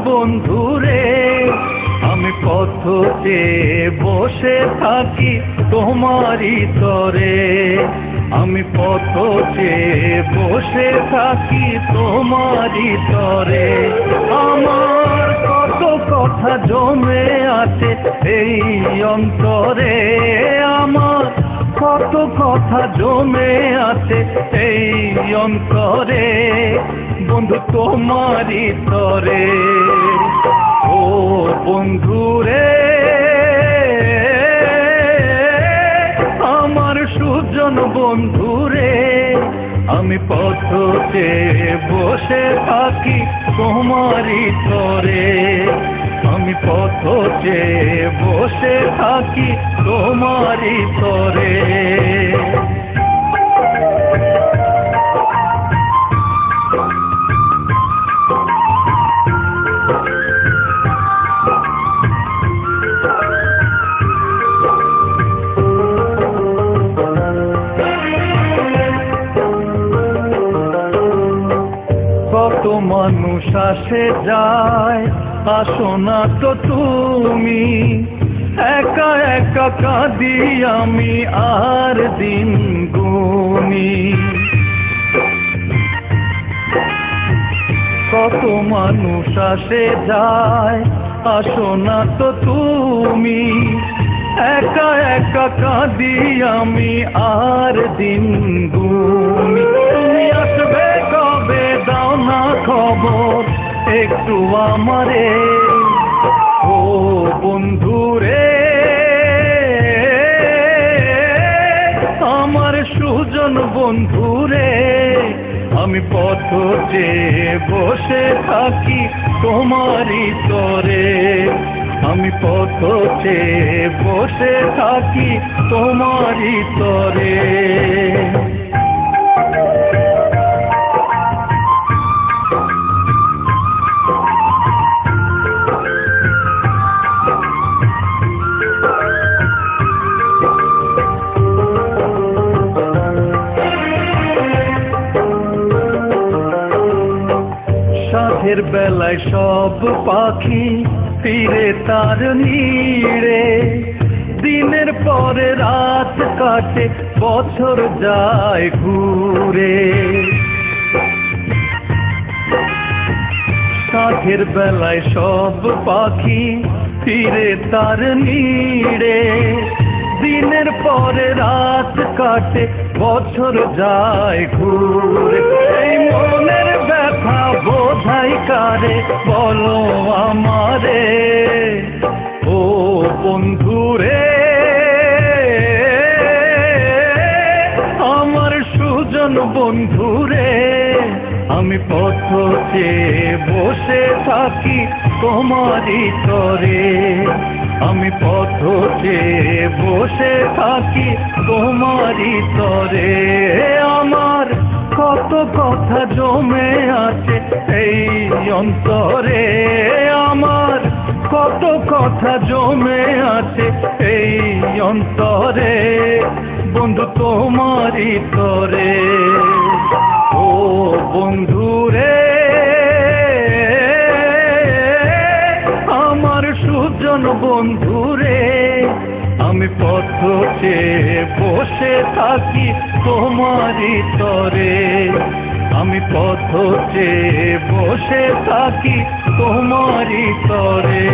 বন্ধুরে আমি পথ চেয়ে বসে থাকি তোমারই তরে, আমি পথ চেয়ে বসে থাকি তোমারই তরে। আমার কত কথা জমে আছে এই অন্তরে, আমার কত কথা জমে আছে এই অন্তরে, বন্ধু তোমারই তরে। ও বন্ধুরে আমার সুজন বন্ধুরে, আমি পথ চেয়ে বসে থাকি তোমারই তরে, আমি পথ চেয়ে বসে থাকি তোমারই তরে। কত মানুষ আসে যায়, আসো না তো তুমি, একা একা কাঁদি আমি আর দিন গুনি। কত মানুষ আসে যায়, আসো না তো তুমি, একা একা কাঁদি আমি আর দিন গুনি। তুমি আসবে কবে দাও না খবর একটু আমারে, ও বন্ধুরে আমার সুজন বন্ধুরে, আমি পথ চেয়ে বসে থাকি তোমারই তরে, আমি পথ চেয়ে বসে থাকি তোমারই তরে। সাধের বেলায় সব পাখি ফিরে তার নিড়ে, দিনের পরে রাত কাটে বছর যায় ঘুরে। সাধের বেলায় সব পাখি ফিরে তার নিড়ে, দিনের পরে রাত কাটে বছর যায় ঘুরে। এই মনের ব্যথা বোঝাই কারে বলো আমারে, ও বন্ধুরে আমার সুজন বন্ধুরে, আমি পথ চেয়ে বসে থাকি তোমারই তরে, আমি পথ চেয়ে বসে থাকি তোমারই তরে। আমার কত কথা জমে আছে এই অন্তরে, আমার কত কথা জমে আছে এই অন্তরে, বন্ধু তোমারই তরে। ও বন্ধুরে আমার সুজন বন্ধুরে, আমি পথ চেয়ে বসে থাকি তোমারই তরে, আমি পথ চেয়ে বসে থাকি তোমারই তরে।